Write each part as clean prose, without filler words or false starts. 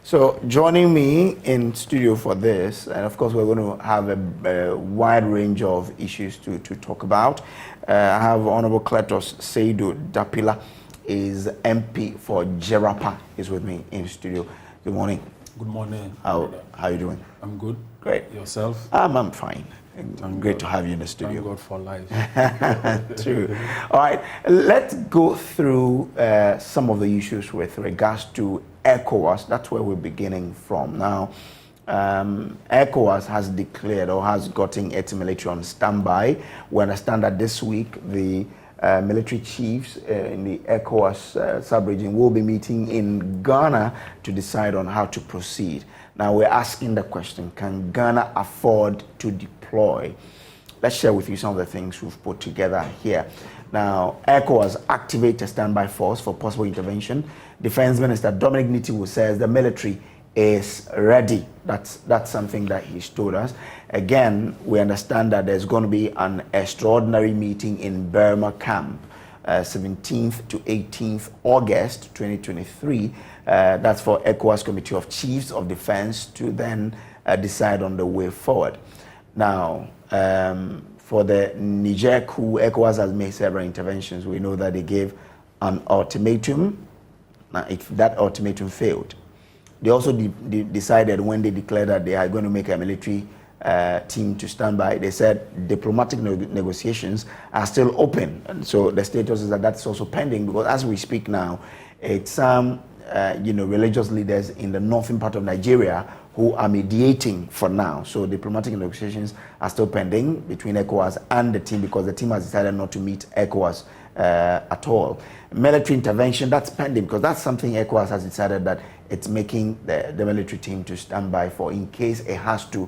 So joining me in studio for this, and of course we're going to have a wide range of issues to talk about. I have Honorable Cletus Dapilah, is MP for Jerapa, is with me in studio. Good morning. Good morning. How are you doing? I'm good. Great. Yourself? I'm fine. Great to have you in the studio. Thank God for life. True. All right, let's go through some of the issues with regards to Ecowas. That's where we're beginning from. Now, Ecowas has declared or has gotten its military on standby. We understand that this week the military chiefs in the Ecowas sub-region will be meeting in Ghana to decide on how to proceed. Now we're asking the question, can Ghana afford to deploy? Let's share with you some of the things we've put together here. Now, Ecowas activate a standby force for possible intervention. Defense Minister Dominic Nitiwu says the military is ready. That's something that he's told us. Again, we understand that there's going to be an extraordinary meeting in Burma camp, 17th to 18th August 2023. That's for ECOWAS Committee of Chiefs of Defense to then decide on the way forward. Now, for the Niger coup, ECOWAS has made several interventions. We know that they gave an ultimatum. Now, if that ultimatum failed, they also decided when they declared that they are going to make a military team to stand by, they said diplomatic negotiations are still open. And so the status is that that's also pending, because as we speak now, it's some religious leaders in the northern part of Nigeria who are mediating for now. So diplomatic negotiations are still pending between ECOWAS and the team, because the team has decided not to meet ECOWAS at all. Military intervention, that's pending, because that's something ECOWAS has decided that it's making the military team to stand by for in case it has to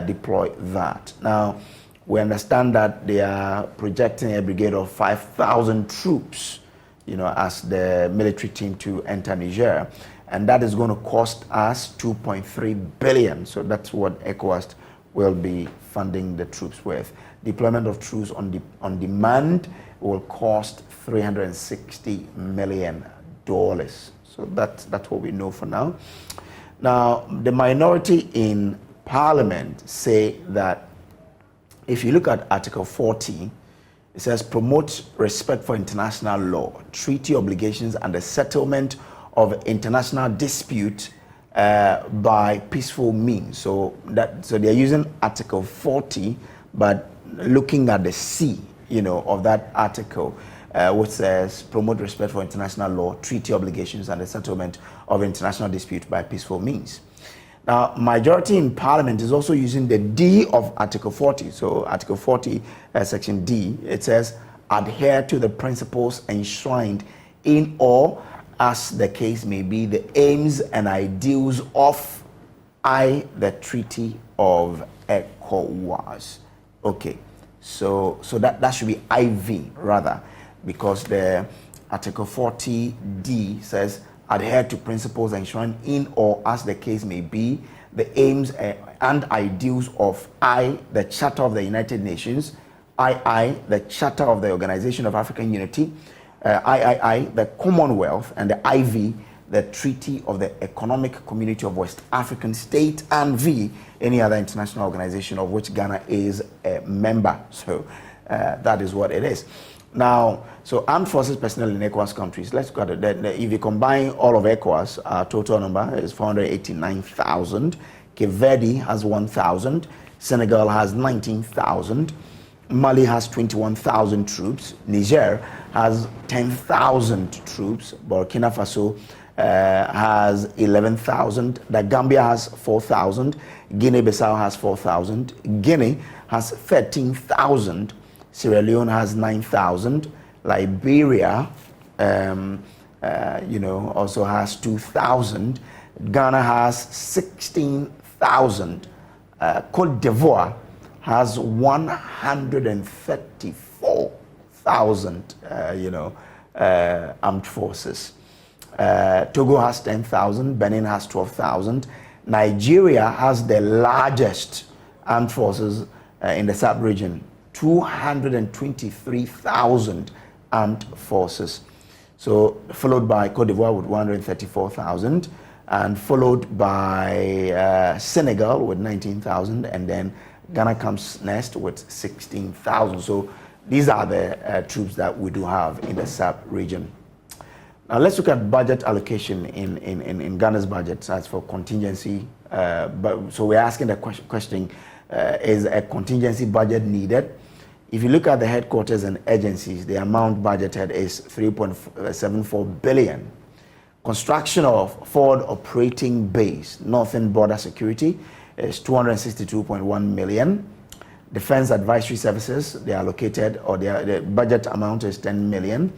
deploy that. Now, we understand that they are projecting a brigade of 5,000 troops, as the military team to enter Niger. And that is going to cost us 2.3 billion. So that's what ECOWAS will be funding the troops with. Deployment of troops on demand will cost $360 million. So that's what we know for now. Now, the minority in Parliament say that if you look at Article 40, it says promote respect for international law, treaty obligations, and the settlement of international dispute by peaceful means. So they're using Article 40, but looking at the C, of that article, which says promote respect for international law, treaty obligations, and the settlement of international dispute by peaceful means. Now, majority in Parliament is also using the D of Article 40. So Article 40, Section D, it says adhere to the principles enshrined in or, as the case may be, the aims and ideals of the Treaty of ECOWAS. Okay, so that should be IV rather, because the Article 40D says adhere to principles enshrined in or, as the case may be, the aims and ideals of the Charter of the United Nations, the Charter of the Organization of African Unity, the Commonwealth, and the IV, the Treaty of the Economic Community of West African States, and V, any other international organization of which Ghana is a member. So that is what it is. Now, so armed forces personnel in ECOWAS countries, let's go at it. If you combine all of ECOWAS, our total number is 489,000. Cape Verde has 1,000. Senegal has 19,000. Mali has 21,000 troops. Niger has 10,000 troops. Burkina Faso has 11,000. The Gambia has 4,000. Guinea-Bissau has 4,000. Guinea has 13,000. Sierra Leone has 9,000. Liberia, also has 2,000. Ghana has 16,000. Cote d'Ivoire has 134,000, armed forces. Togo has 10,000. Benin has 12,000. Nigeria has the largest armed forces in the sub-region, 223,000 armed forces. So followed by Cote d'Ivoire with 134,000, and followed by Senegal with 19,000, and then Ghana comes next with 16,000. So these are the troops that we do have in the sub-region. Now let's look at budget allocation in Ghana's budget as for contingency. So we're asking the question, is a contingency budget needed? If you look at the headquarters and agencies, the amount budgeted is 3.74 billion. Construction of forward operating base, Northern Border Security, is 262.1 million. Defense advisory services, they are allocated, or the budget amount is 10 million.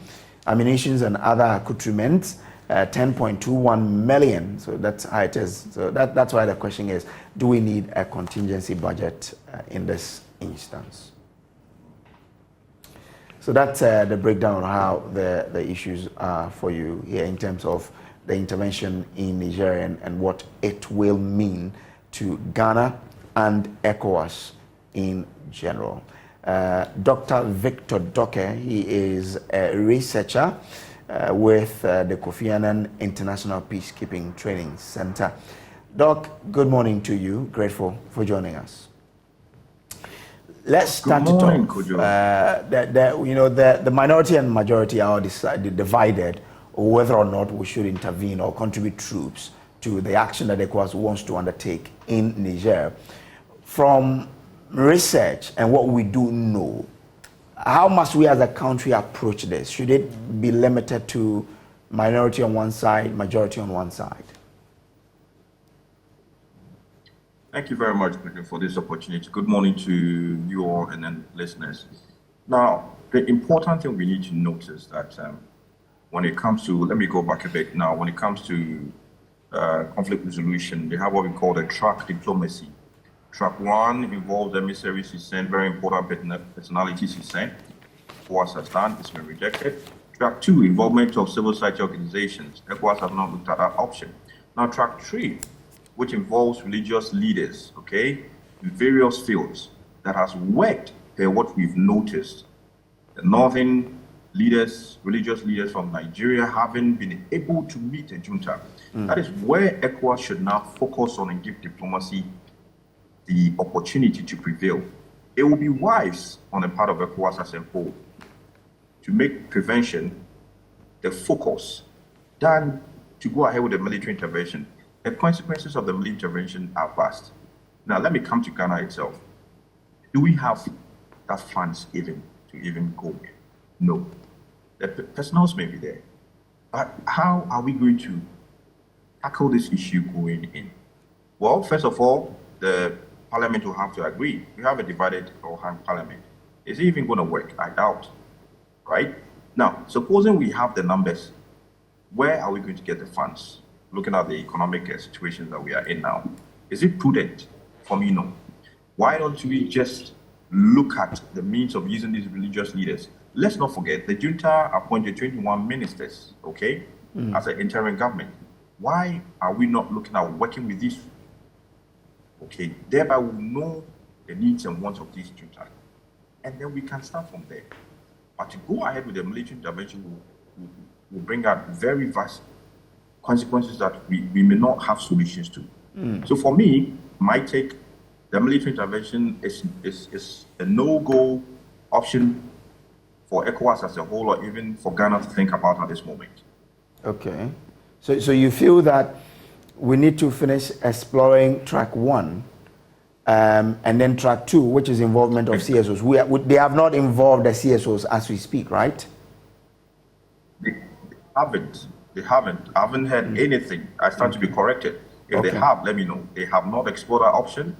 Ammunitions and other accoutrements, 10.21 million. So that's how it is. So that's why the question is, do we need a contingency budget in this instance? So that's the breakdown of how the issues are for you here in terms of the intervention in Niger and what it will mean to Ghana and ECOWAS in general. Dr. Victor Doke, he is a researcher with the Kofi Annan International Peacekeeping Training Center. Doc, good morning to you. Grateful for joining us. Let's start to talk. The minority and majority are divided on whether or not we should intervene or contribute troops to the action that ECOWAS wants to undertake in Niger. From research and what we do know, how must we as a country approach this? Should it be limited to minority on one side, majority on one side? Thank you very much for this opportunity. Good morning to you all and then listeners. Now, the important thing we need to notice that when it comes to, let me go back a bit now, when it comes to conflict resolution, they have what we call the track diplomacy. Track 1 involves emissaries he sent, very important personalities he sent. ECOWAS has done, it's been rejected. Track 2, involvement of civil society organizations. ECOWAS have not looked at that option. Now, track 3, which involves religious leaders, okay, in various fields, that has worked per what we've noticed. The northern leaders, religious leaders from Nigeria haven't been able to meet a junta. That is where ECOWAS should now focus on and give diplomacy the opportunity to prevail. It will be wise on the part of ECOWAS as a whole to make prevention the focus than to go ahead with the military intervention. The consequences of the military intervention are vast. Now, let me come to Ghana itself. Do we have that funds to even go there? No. The personnel may be there. But how are we going to tackle this issue going in? Well, first of all, the Parliament will have to agree. We have a divided or hung Parliament. Is it even going to work? I doubt. Right? Now, supposing we have the numbers, where are we going to get the funds? Looking at the economic situation that we are in now, is it prudent? For me, no. Why don't we just look at the means of using these religious leaders? Let's not forget, the junta appointed 21 ministers, okay, as an interim government. Why are we not looking at working with these? Okay, thereby we'll know the needs and wants of these junta. And then we can start from there. But to go ahead with the military intervention will bring out very vast consequences that we may not have solutions to. So for me, my take, the military intervention is a no-go option for ECOWAS as a whole, or even for Ghana to think about at this moment. Okay. So you feel that we need to finish exploring track 1 and then track 2, which is involvement of CSOs. They have not involved the CSOs as we speak, right? They haven't. I haven't heard anything. I stand to be corrected. If they have, let me know. They have not explored that option.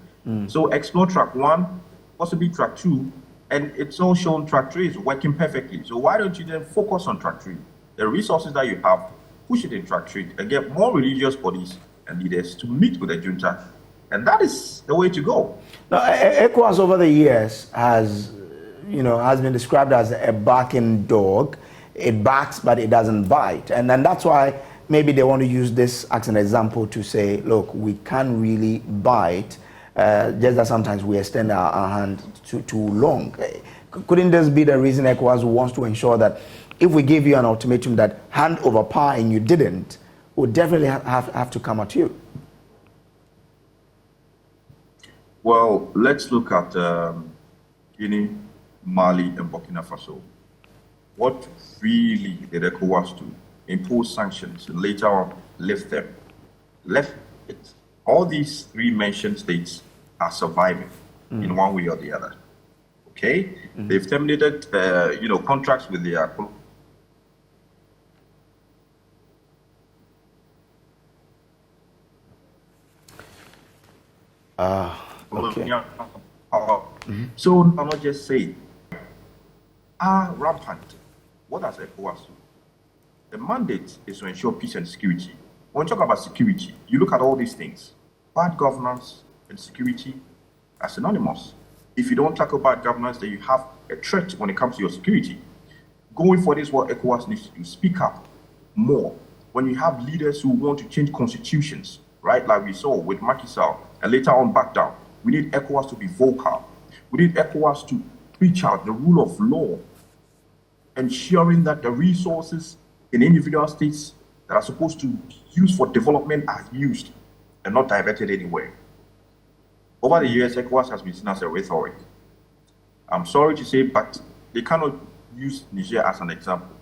So explore track 1, possibly track 2, and it's all shown track 3 is working perfectly. So why don't you then focus on track 3? The resources that you have, push it in track 3 and get more religious bodies and leaders to meet with the junta. And that is the way to go. Now, ECOWAS over the years has been described as a barking dog. It barks, but it doesn't bite. And that's why maybe they want to use this as an example to say, look, we can't really bite, just that sometimes we extend our hand too long. Couldn't this be the reason ECOWAS wants to ensure that if we give you an ultimatum that hand over power and you didn't, will definitely have to come at you. Well, let's look at Guinea, Mali, and Burkina Faso. What really did ECOWAS do? Impose sanctions and later on lift them. Left it. All these three mentioned states are surviving in one way or the other. Okay? They've terminated, contracts with their okay. So I'm not just saying, rampant. What does ECOWAS do? The mandate is to ensure peace and security. When you talk about security, you look at all these things. Bad governance and security are synonymous. If you don't tackle bad governance, then you have a threat when it comes to your security. Going for this, what ECOWAS needs to do, speak up more. When you have leaders who want to change constitutions, right, like we saw with Macky Sall, and later on back down, we need ECOWAS to be vocal. We need ECOWAS to preach out the rule of law, ensuring that the resources in individual states that are supposed to be used for development are used and not diverted anywhere. Over the years, ECOWAS has been seen as a rhetoric. I'm sorry to say, but they cannot use Niger as an example.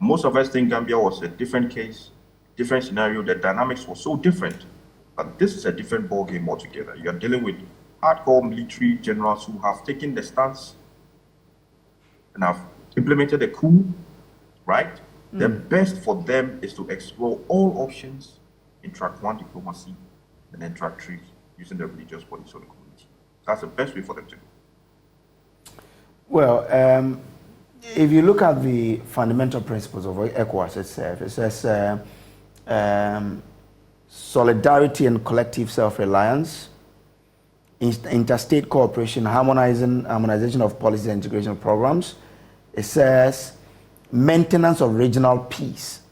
Most of us think Gambia was a different case, different scenario. The dynamics was so different. But this is a different ballgame altogether. You are dealing with hardcore military generals who have taken the stance and have implemented a coup, right? The best for them is to explore all options in track one diplomacy and then track three using the religious bodies of the community. That's the best way for them to do. Well, if you look at the fundamental principles of ECOWAS itself, it says solidarity and collective self-reliance, interstate cooperation, harmonization of policies and integration programs. It says maintenance of regional peace,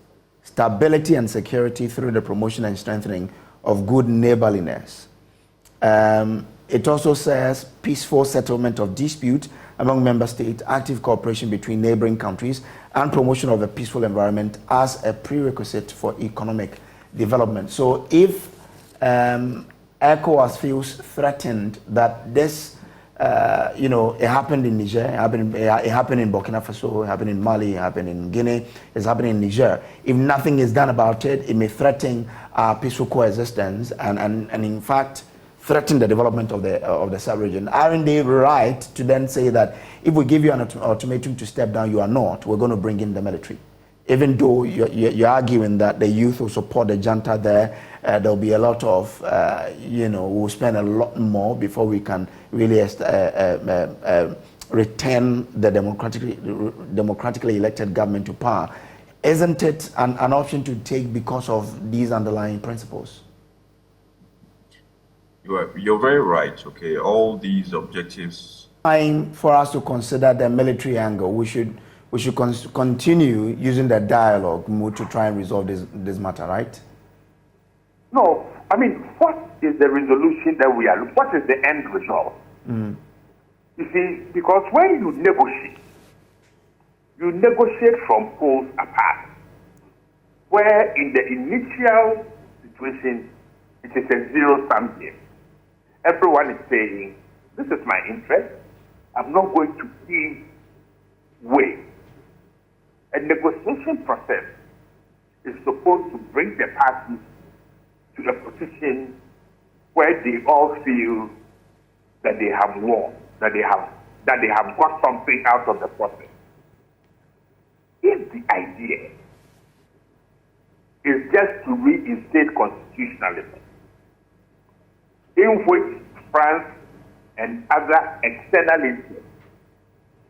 stability and security through the promotion and strengthening of good neighborliness. It also says peaceful settlement of dispute among member states, active cooperation between neighboring countries, and promotion of a peaceful environment as a prerequisite for economic development. So if ECOWAS feels threatened that this, it happened in Niger, it happened in Burkina Faso, it happened in Mali, it happened in Guinea, it's happening in Niger. If nothing is done about it, it may threaten our peaceful coexistence and in fact, threaten the development of the sub-region. Aren't they right to then say that if we give you an ultimatum to step down, you are not, we're going to bring in the military? Even though you're arguing that the youth will support the junta there, there'll be a lot of, we'll spend a lot more before we can really return the democratically elected government to power. Isn't it an option to take because of these underlying principles? You're very right, okay? All these objectives. Time for us to consider the military angle. We should continue using the dialogue mode to try and resolve this matter, right? No, I mean, what is the resolution that we are? What is the end result? You see, because when you negotiate from poles apart, where in the initial situation it is a zero-sum game. Everyone is saying, "This is my interest. I'm not going to give way." A negotiation process is supposed to bring the parties to a position where they all feel that they have won, that they have got something out of the process. If the idea is just to reinstate constitutionalism, in which France and other external interests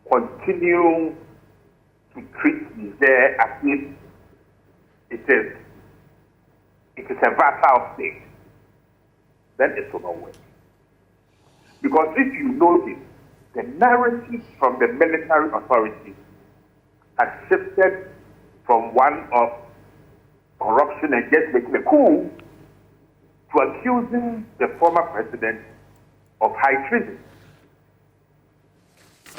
continue to treat Niger as if it is a vassal state, then it will not work. Because if you notice, the narrative from the military authorities has shifted from one of corruption and just making a coup to accusing the former president of high treason.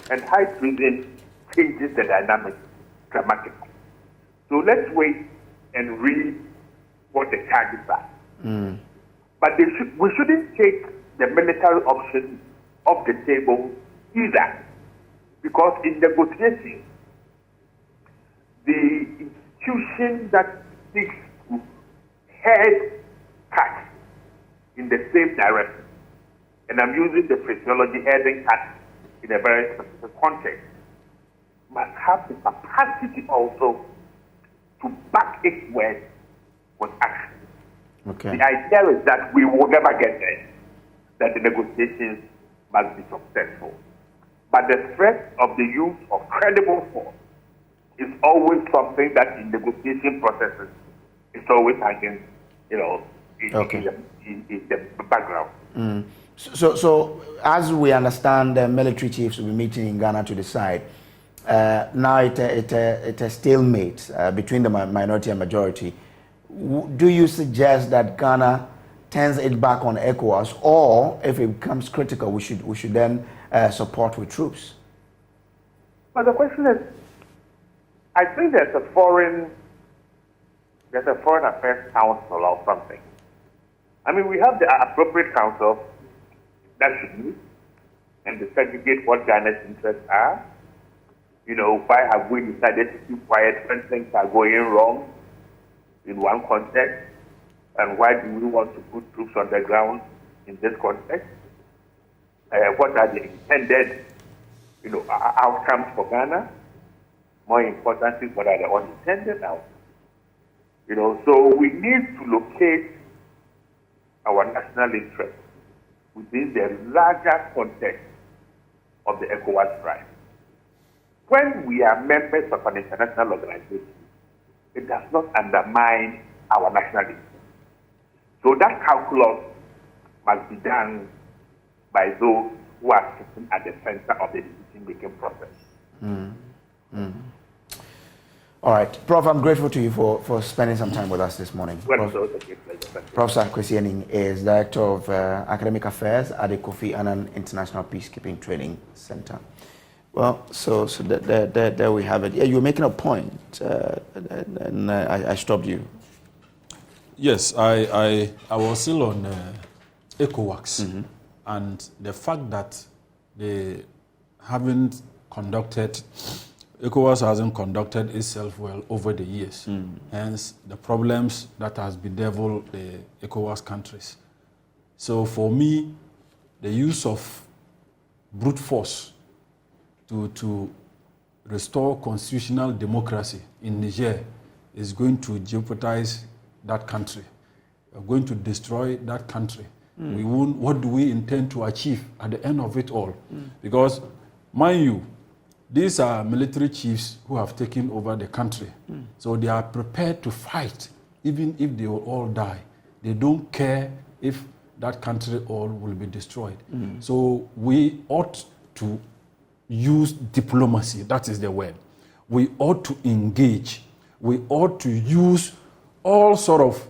And high treason changes the dynamic dramatically. So let's wait and read what the charges are. But we shouldn't take the military option off the table either, because in negotiations, the institution that seeks to head cut in the same direction, and I'm using the phraseology heading cut in a very specific context, must have the capacity also to back its words with action. Okay. The idea is that we will never get there, that the negotiations must be successful. But the threat of the use of credible force is always something that in negotiation processes is always hanging, in the background. So as we understand, the military chiefs will be meeting in Ghana to decide. Now it's a stalemate between the minority and majority. Do you suggest that Ghana turns it back on ECOWAS, or if it becomes critical, we should then support with troops? But the question is, I think there's a foreign affairs council or something. I mean, we have the appropriate council that should meet and segregate what Ghana's interests are. Why have we decided to keep quiet when things are going wrong in one context? And why do we want to put troops on the ground in this context? What are the intended, outcomes for Ghana? More importantly, what are the unintended outcomes? So we need to locate our national interest within the larger context of the ECOWAS tribe. When we are members of an international organization, it does not undermine our national interest. So that calculus must be done by those who are sitting at the center of the decision-making process. All right. Prof, I'm grateful to you for spending some time with us this morning. Professor Kwesi Aning is Director of Academic Affairs at the Kofi Annan International Peacekeeping Training Center. Well, so there we have it. Yeah, you were making a point, and I stopped you. Yes, I was still on ECOWAS, and the fact that they haven't conducted, ECOWAS hasn't conducted itself well over the years. Hence, the problems that has bedeviled the ECOWAS countries. So for me, the use of brute force to restore constitutional democracy in Niger is going to jeopardize that country. We're going to destroy that country. We won't, what do we intend to achieve at the end of it all? Because, mind you, these are military chiefs who have taken over the country. So they are prepared to fight, even if they will all die. They don't care if that country all will be destroyed. So we ought to use diplomacy, that is the word. We ought to engage. We ought to use all sort of,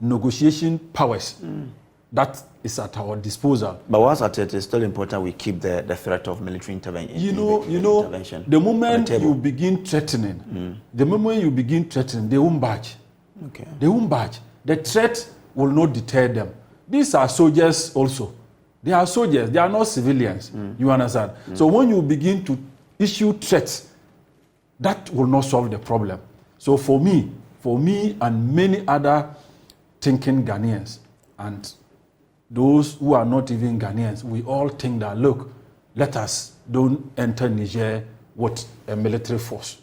negotiation powers that is at our disposal. But once at it, it's still important we keep the threat of military intervention. Intervention. The moment you begin threatening, they won't budge. Okay. They won't budge. The threat will not deter them. These are soldiers also. They are soldiers. They are not civilians. You understand? So when you begin to issue threats, that will not solve the problem. So for me and many other thinking Ghanaians, and those who are not even Ghanaians, we all think that, look, let us don't enter Niger with a military force.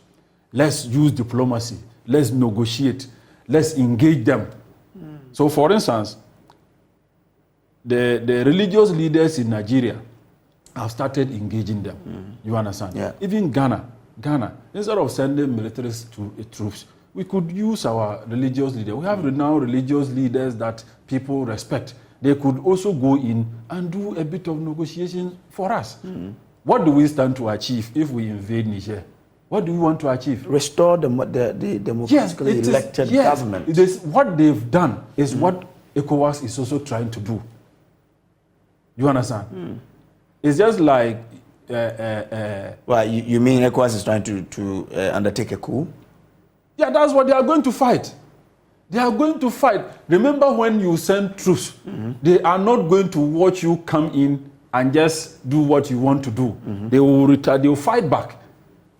Let's use diplomacy. Let's negotiate. Let's engage them. So for instance, the religious leaders in Nigeria have started engaging them. You understand? Yeah. Even Ghana, instead of sending military troops, we could use our religious leaders. We have now religious leaders that people respect. They could also go in and do a bit of negotiation for us. What do we stand to achieve if we invade Niger? What do we want to achieve? Restore the democratically elected government. What they've done is what ECOWAS is also trying to do. You understand? It's just like... well, you mean ECOWAS is trying to undertake a coup? Yeah, that's what they are going to fight. They are going to fight. Remember when you send troops, they are not going to watch you come in and just do what you want to do. They will they will fight back.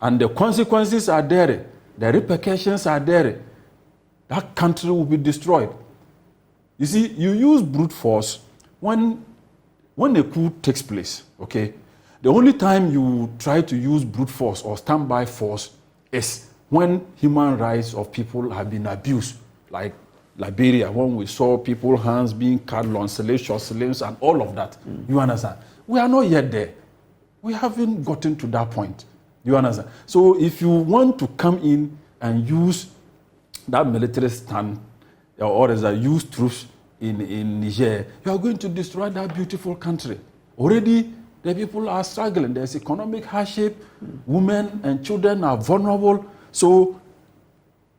And the consequences are there. The repercussions are there. That country will be destroyed. You see, you use brute force when a coup takes place, okay? The only time you try to use brute force or standby force is when human rights of people have been abused, like Liberia, when we saw people's hands being cut, slaves, and all of that. You understand? We are not yet there. We haven't gotten to that point. You understand? So if you want to come in and use that military stand, or as use troops in Niger, you are going to destroy that beautiful country. Already, the people are struggling. There's economic hardship. Women and children are vulnerable. So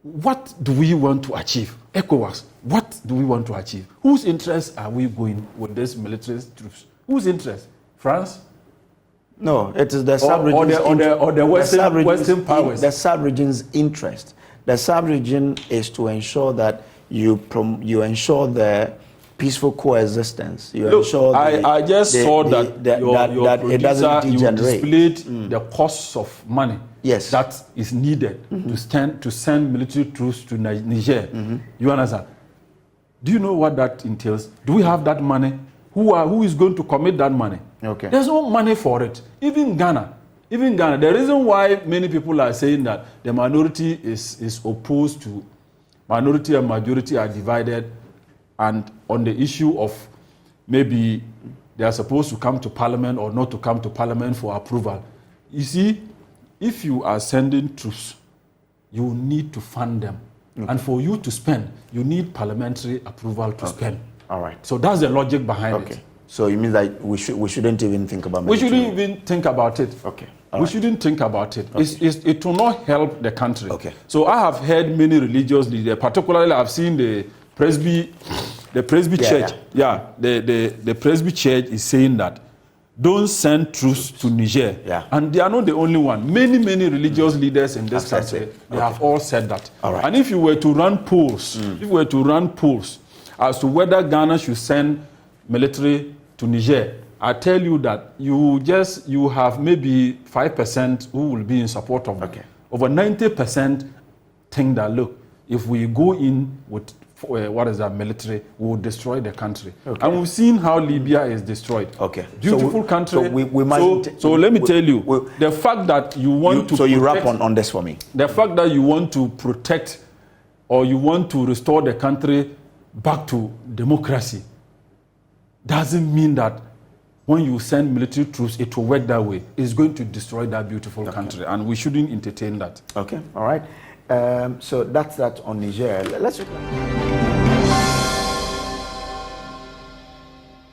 what do we want to achieve? Ecowas, what do we want to achieve? Whose interests are we going with these military troops? Whose interest? France? No, it is the sub-region's or the Western powers. The sub-region's interest. The sub-region is to ensure that you ensure the peaceful coexistence. You ensure I just saw that your it doesn't degenerate. You displayed the costs of money. Yes. That is needed to send military troops to Niger. You understand? Do you know what that entails? Do we have that money? Who is going to commit that money? Okay. There's no money for it. Even Ghana. The reason why many people are saying that the minority is opposed to minority and majority are divided, and on the issue of maybe they are supposed to come to parliament or not to come to parliament for approval. You see, if you are sending troops, you need to fund them. Okay. And for you to spend, you need parliamentary approval to spend. All right. So that's the logic behind it. So it means that we shouldn't even think about military. We shouldn't even think about it. Okay. We shouldn't think about it. Okay. It will not help the country. Okay. So I have heard many religious leaders, particularly I've seen the Presby Church. Yeah, the Presby Church is saying that don't send troops to Niger. Yeah. And they are not the only one. Many religious leaders in this country, they have all said that. All right. And if you were to run polls, as to whether Ghana should send military to Niger, I tell you that you have maybe 5% who will be in support of that. Over 90% think that, look, if we go in with military, we will destroy the country. Okay. And we've seen how Libya is destroyed. Okay. Beautiful country. So let me tell you, the fact that you want to... So you wrap on this for me. The fact that you want to protect or you want to restore the country back to democracy doesn't mean that when you send military troops, it will work that way. It's going to destroy that beautiful country, and we shouldn't entertain that. Okay, all right. So that's that on Niger. Let's look at